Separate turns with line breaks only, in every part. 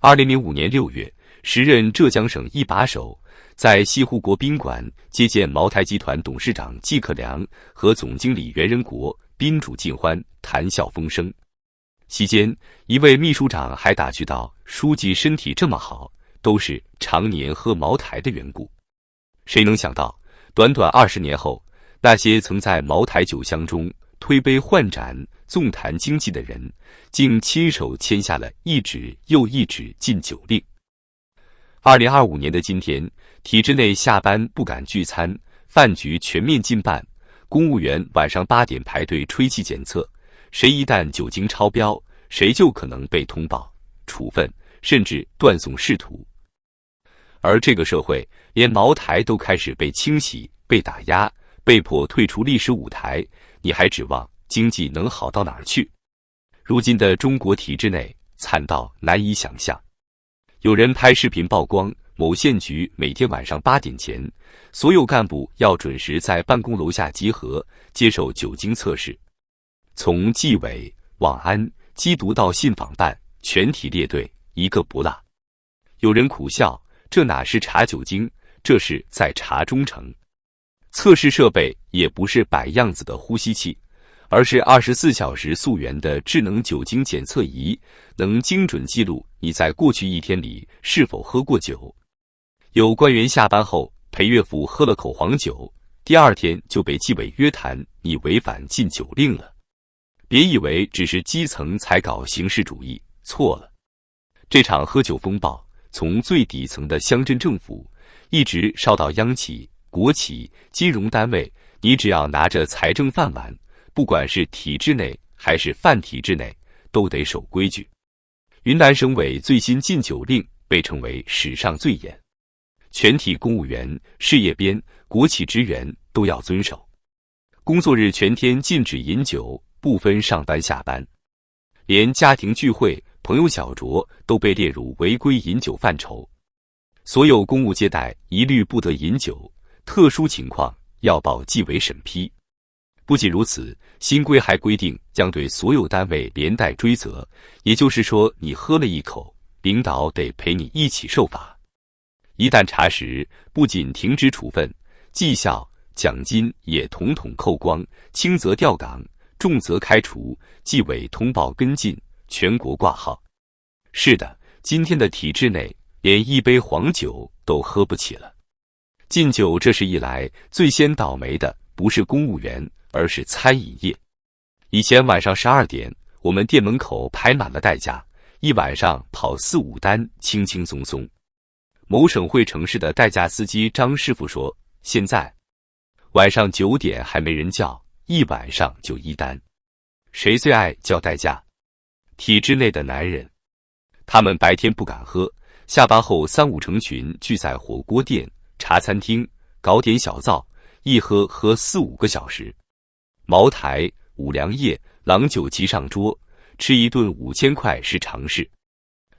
2005年6月，时任浙江省一把手，在西湖国宾馆接见茅台集团董事长季克良和总经理袁仁国，宾主尽欢，谈笑风生。席间，一位秘书长还打趣道：“书记身体这么好，都是常年喝茅台的缘故。”谁能想到，短短20年后，那些曾在茅台酒香中推杯换盏、纵谈经济的人，竟亲手签下了一纸又一纸禁酒令。2025年的今天，体制内下班不敢聚餐，饭局全面禁办，公务员晚上8点排队吹气检测，谁一旦酒精超标，谁就可能被通报、处分，甚至断送仕途。而这个社会，连茅台都开始被清洗、被打压，被迫退出历史舞台，你还指望经济能好到哪儿去？如今的中国体制内惨到难以想象。有人拍视频曝光，某县局每天晚上8点前，所有干部要准时在办公楼下集合，接受酒精测试。从纪委、网安、缉毒到信访办，全体列队，一个不落。有人苦笑，这哪是查酒精，这是在查忠诚。测试设备也不是摆样子的呼吸器，而是24小时溯源的智能酒精检测仪，能精准记录你在过去一天里是否喝过酒。有官员下班后陪岳父喝了口黄酒，第2天就被纪委约谈，你违反禁酒令了。别以为只是基层才搞形式主义，错了。这场喝酒风暴从最底层的乡镇政府，一直烧到央企、国企、金融单位，你只要拿着财政饭碗，不管是体制内还是泛体制内，都得守规矩。云南省委最新禁酒令被称为史上最严，全体公务员、事业编、国企职员都要遵守。工作日全天禁止饮酒，不分上班下班，连家庭聚会、朋友小酌都被列入违规饮酒范畴。所有公务接待一律不得饮酒，特殊情况要报纪委审批。不仅如此，新规还规定将对所有单位连带追责，也就是说，你喝了一口，领导得陪你一起受罚。一旦查实，不仅停职处分，绩效、奖金也统统扣光，轻则调岗，重则开除，纪委通报跟进，全国挂号。是的，今天的体制内连一杯黄酒都喝不起了。禁酒这事一来，最先倒霉的不是公务员，而是餐饮业。以前晚上12点，我们店门口排满了代驾，一晚上跑4、5单，轻轻松松。某省会城市的代驾司机张师傅说，现在晚上9点还没人叫，一晚上就1单。谁最爱叫代驾？体制内的男人。他们白天不敢喝，下班后3、5成群聚在火锅店、茶餐厅，搞点小灶，一喝4、5个小时。茅台、五粮液、郎酒齐上桌，吃一顿5000块是常事。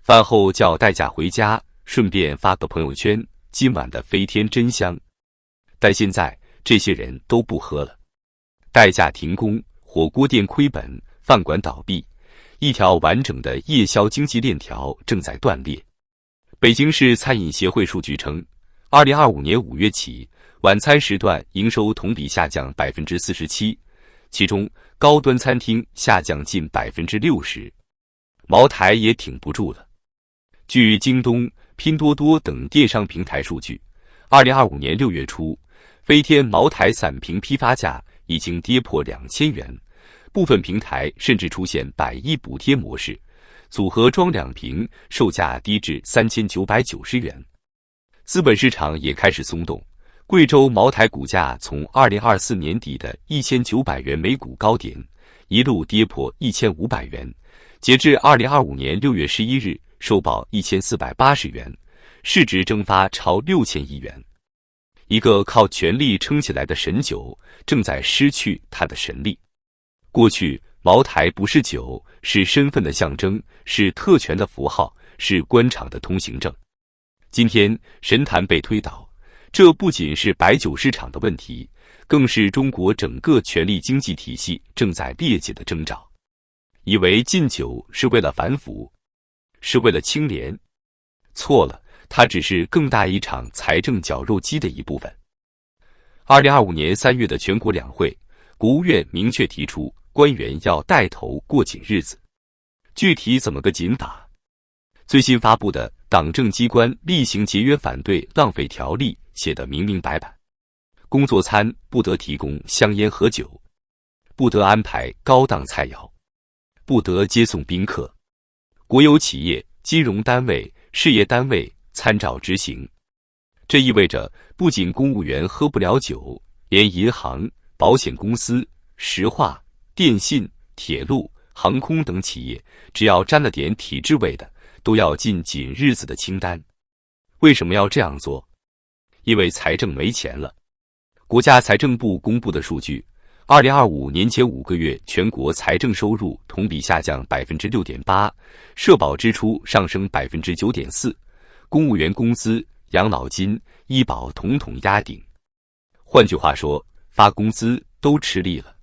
饭后叫代驾回家，顺便发个朋友圈，今晚的飞天真香。但现在这些人都不喝了，代驾停工，火锅店亏本，饭馆倒闭，一条完整的夜宵经济链条正在断裂。北京市餐饮协会数据称，2025年5月起，晚餐时段营收同比下降47%，其中高端餐厅下降近60%，茅台也挺不住了。据京东、拼多多等电商平台数据，2025年6月初，飞天茅台散瓶批发价已经跌破2000元，部分平台甚至出现100亿补贴模式，组合装2瓶售价低至3990元。资本市场也开始松动，贵州茅台股价从2024年底的1900元每股高点，一路跌破1500元，截至2025年6月11日收报1480元，市值蒸发超6000亿元。一个靠权力撑起来的神酒，正在失去它的神力。过去，茅台不是酒，是身份的象征，是特权的符号，是官场的通行证。今天，神坛被推倒，这不仅是白酒市场的问题，更是中国整个权力经济体系正在裂解的征兆。以为禁酒是为了反腐，是为了清廉，错了，它只是更大一场财政绞肉机的一部分。2025年3月的全国两会，国务院明确提出，官员要带头过紧日子。具体怎么个紧法？最新发布的《党政机关例行节约反对浪费条例》写得明明白白：工作餐不得提供香烟和酒，不得安排高档菜肴，不得接送宾客。国有企业、金融单位、事业单位参照执行。这意味着，不仅公务员喝不了酒，连银行、保险公司、石化、电信、铁路、航空等企业，只要沾了点体制味的，都要进紧日子的清单。为什么要这样做？因为财政没钱了。国家财政部公布的数据，2025年前5个月全国财政收入同比下降 6.8%， 社保支出上升 9.4%， 公务员工资、养老金、医保统统压顶。换句话说，发工资都吃力了，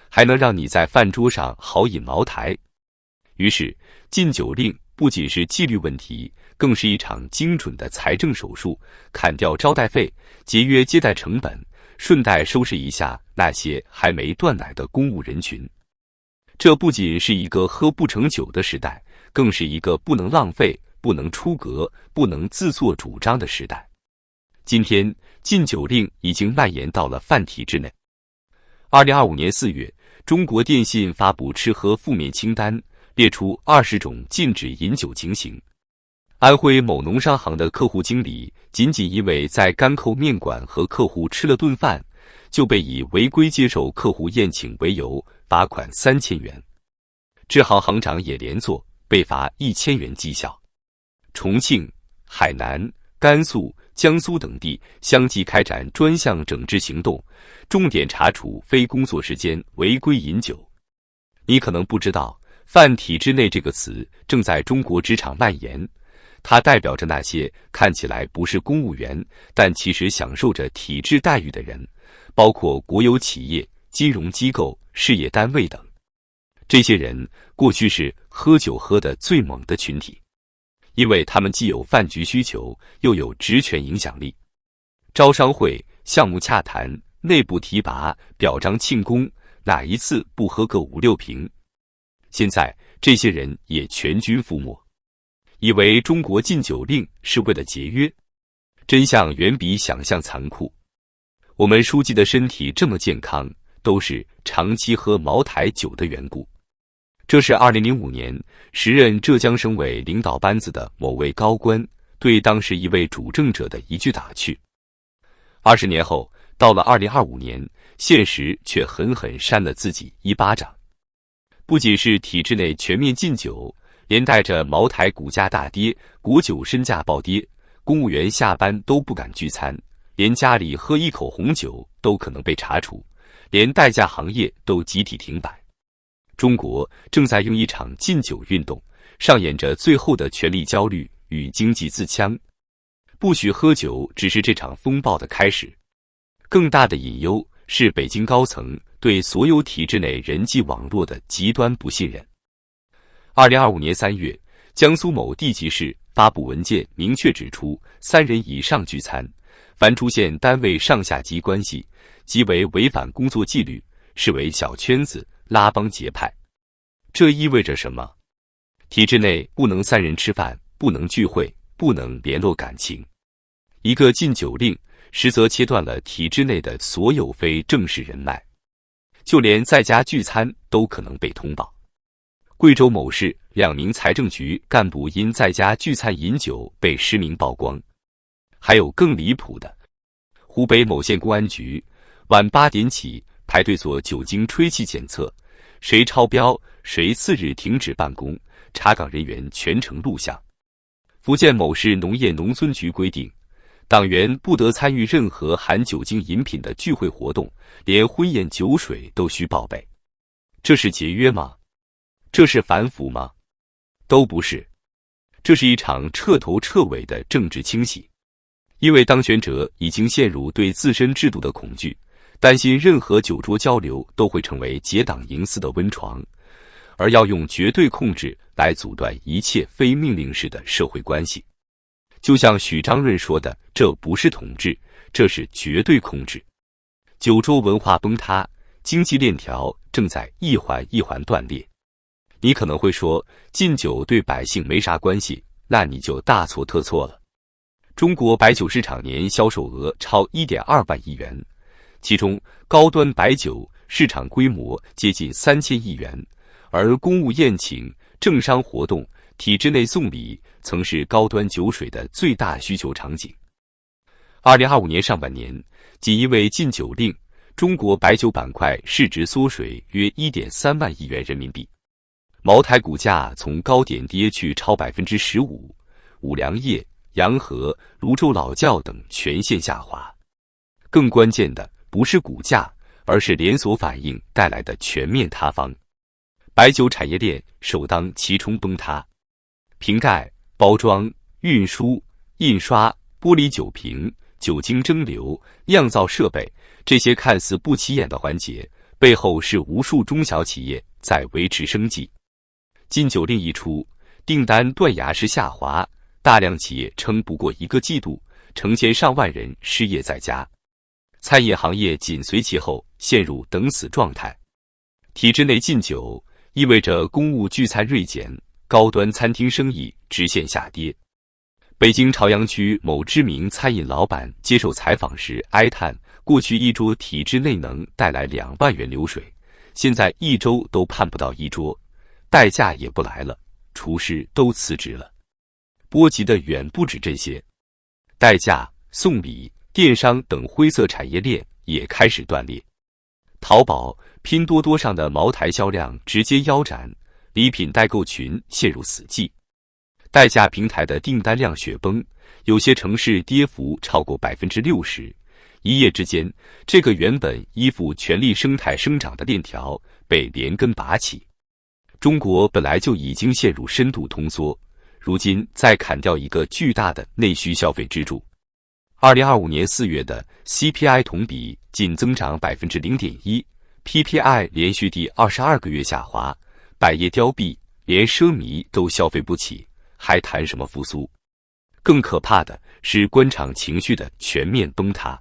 还能让你在饭桌上豪饮茅台。于是，禁酒令不仅是纪律问题，更是一场精准的财政手术，砍掉招待费，节约接待成本，顺带收拾一下那些还没断奶的公务人群。这不仅是一个喝不成酒的时代，更是一个不能浪费、不能出格、不能自作主张的时代。今天，禁酒令已经蔓延到了饭体制内。2025年4月，中国电信发布吃喝负面清单，列出20种禁止饮酒情形。安徽某农商行的客户经理，仅因为在甘扣面馆和客户吃了顿饭，就被以违规接受客户宴请为由罚款3000元。支行行长也连坐，被罚1000元绩效。重庆、海南、甘肃、江苏等地相继开展专项整治行动，重点查处非工作时间违规饮酒。你可能不知道，饭体制内这个词正在中国职场蔓延，它代表着那些看起来不是公务员，但其实享受着体制待遇的人，包括国有企业、金融机构、事业单位等。这些人过去是喝酒喝得最猛的群体，因为他们既有饭局需求，又有职权影响力。招商会、项目洽谈、内部提拔、表彰庆功，哪一次不喝个5、6瓶？现在这些人也全军覆没，以为中国禁酒令是为了节约，真相远比想象残酷。我们书记的身体这么健康，都是长期喝茅台酒的缘故。这是2005年时任浙江省委领导班子的某位高官对当时一位主政者的一句打趣。20年后，到了2025年，现实却狠狠扇了自己一巴掌。不仅是体制内全面禁酒，连带着茅台股价大跌，国酒身价暴跌，公务员下班都不敢聚餐，连家里喝一口红酒都可能被查处，连代驾行业都集体停摆。中国正在用一场禁酒运动，上演着最后的权力焦虑与经济自强。不许喝酒只是这场风暴的开始，更大的隐忧是北京高层对所有体制内人际网络的极端不信任。2025年3月，江苏某地级市发布文件，明确指出，3人以上聚餐，凡出现单位上下级关系，即为违反工作纪律，视为小圈子、拉帮结派。这意味着什么？体制内不能3人吃饭，不能聚会，不能联络感情。一个禁酒令，实则切断了体制内的所有非正式人脉，就连在家聚餐都可能被通报。贵州某市2名财政局干部因在家聚餐饮酒被实名曝光。还有更离谱的，湖北某县公安局晚8点起排队做酒精吹气检测，谁超标谁次日停止办公，查岗人员全程录像。福建某市农业农村局规定，党员不得参与任何含酒精饮品的聚会活动，连婚宴酒水都需报备。这是节约吗？这是反腐吗？都不是。这是一场彻头彻尾的政治清洗。因为当权者已经陷入对自身制度的恐惧，担心任何酒桌交流都会成为结党营私的温床，而要用绝对控制来阻断一切非命令式的社会关系。就像许章润说的，这不是统治，这是绝对控制。九州文化崩塌，经济链条正在一环一环断裂。你可能会说，禁酒对百姓没啥关系，那你就大错特错了。中国白酒市场年销售额超 1.2 万亿元，其中高端白酒市场规模接近3000亿元，而公务宴请、政商活动、体制内送礼曾是高端酒水的最大需求场景。2025年上半年，仅因为禁酒令，中国白酒板块市值缩水约 1.3 万亿元人民币。茅台股价从高点跌去超 15%， 五粮液、洋河、泸州老窖等全线下滑。更关键的不是股价，而是连锁反应带来的全面塌方。白酒产业链首当其冲崩塌，瓶盖、包装、运输、印刷、玻璃酒瓶、酒精蒸馏、酿造设备，这些看似不起眼的环节，背后是无数中小企业在维持生计。禁酒令一出，订单断崖式下滑，大量企业撑不过1个季度，成千上万人失业在家。餐饮行业紧随其后，陷入等死状态。体制内禁酒意味着公务聚餐锐减，高端餐厅生意直线下跌。北京朝阳区某知名餐饮老板接受采访时哀叹，过去一桌体制内能带来2万元流水，现在1周都盼不到一桌，代驾也不来了，厨师都辞职了。波及的远不止这些，代驾、送礼、电商等灰色产业链也开始断裂。淘宝、拼多多上的茅台销量直接腰斩，礼品代购群陷入死寂。代驾平台的订单量雪崩，有些城市跌幅超过 60%。一夜之间，这个原本依附权力生态生长的链条被连根拔起。中国本来就已经陷入深度通缩，如今再砍掉一个巨大的内需消费支柱。2025年4月的 CPI 同比仅增长 0.1%， PPI 连续第22个月下滑，百业凋敝，连奢靡都消费不起，还谈什么复苏？更可怕的是官场情绪的全面崩塌。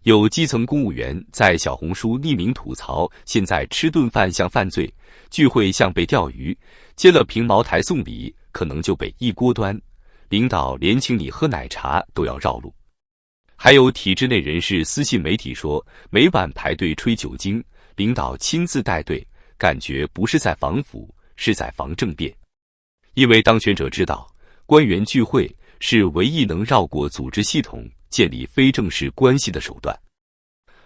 有基层公务员在小红书匿名吐槽，现在吃顿饭像犯罪，聚会像被钓鱼，接了瓶茅台送礼可能就被一锅端，领导连请你喝奶茶都要绕路。还有体制内人士私信媒体说，每晚排队吹酒精，领导亲自带队，感觉不是在防腐，是在防政变。因为当权者知道，官员聚会是唯一能绕过组织系统建立非正式关系的手段，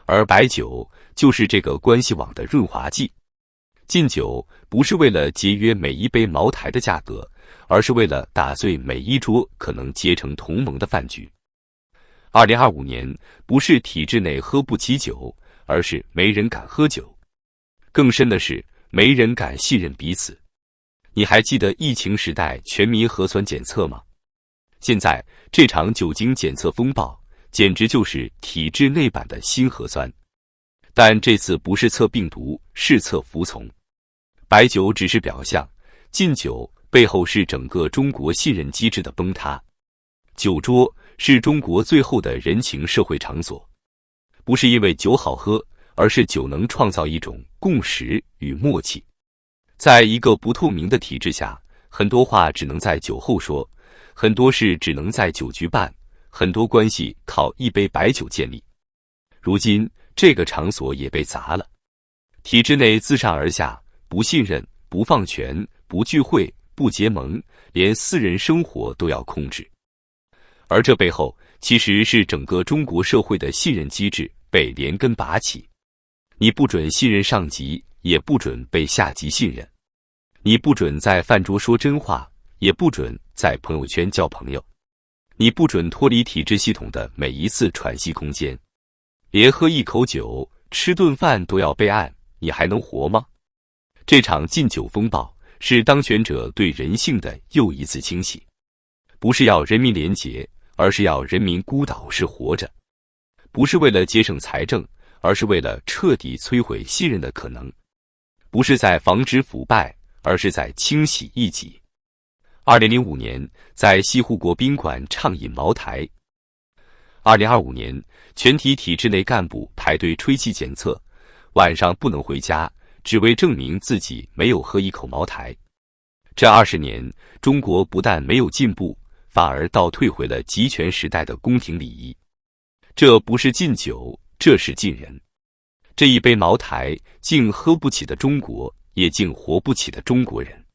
而白酒就是这个关系网的润滑剂。禁酒不是为了节约每一杯茅台的价格，而是为了打碎每一桌可能结成同盟的饭局。2025年不是体制内喝不起酒，而是没人敢喝酒。更深的是，没人敢信任彼此。你还记得疫情时代全民核酸检测吗？现在这场酒精检测风暴简直就是体制内版的新核酸，但这次不是测病毒，是测服从。白酒只是表象，禁酒背后是整个中国信任机制的崩塌。酒桌是中国最后的人情社会场所，不是因为酒好喝，而是酒能创造一种共识与默契。在一个不透明的体制下，很多话只能在酒后说，很多事只能在酒局办，很多关系靠一杯白酒建立。如今这个场所也被砸了，体制内自上而下，不信任，不放权，不聚会，不结盟，连私人生活都要控制。而这背后其实是整个中国社会的信任机制被连根拔起。你不准信任上级，也不准被下级信任。你不准在饭桌说真话，也不准在朋友圈交朋友。你不准脱离体制系统的每一次喘息空间。连喝一口酒，吃顿饭都要备案，你还能活吗？这场禁酒风暴是当权者对人性的又一次清洗，不是要人民廉洁，而是要人民孤岛式活着。不是为了节省财政，而是为了彻底摧毁信任的可能。不是在防止腐败，而是在清洗异己。2005年，在西湖国宾馆畅饮茅台。2025年，全体体制内干部排队吹气检测，晚上不能回家，只为证明自己没有喝一口茅台。这20年，中国不但没有进步，反而倒退回了集权时代的宫廷礼仪。这不是禁酒，这是禁人。这一杯茅台，竟喝不起的中国，也竟活不起的中国人。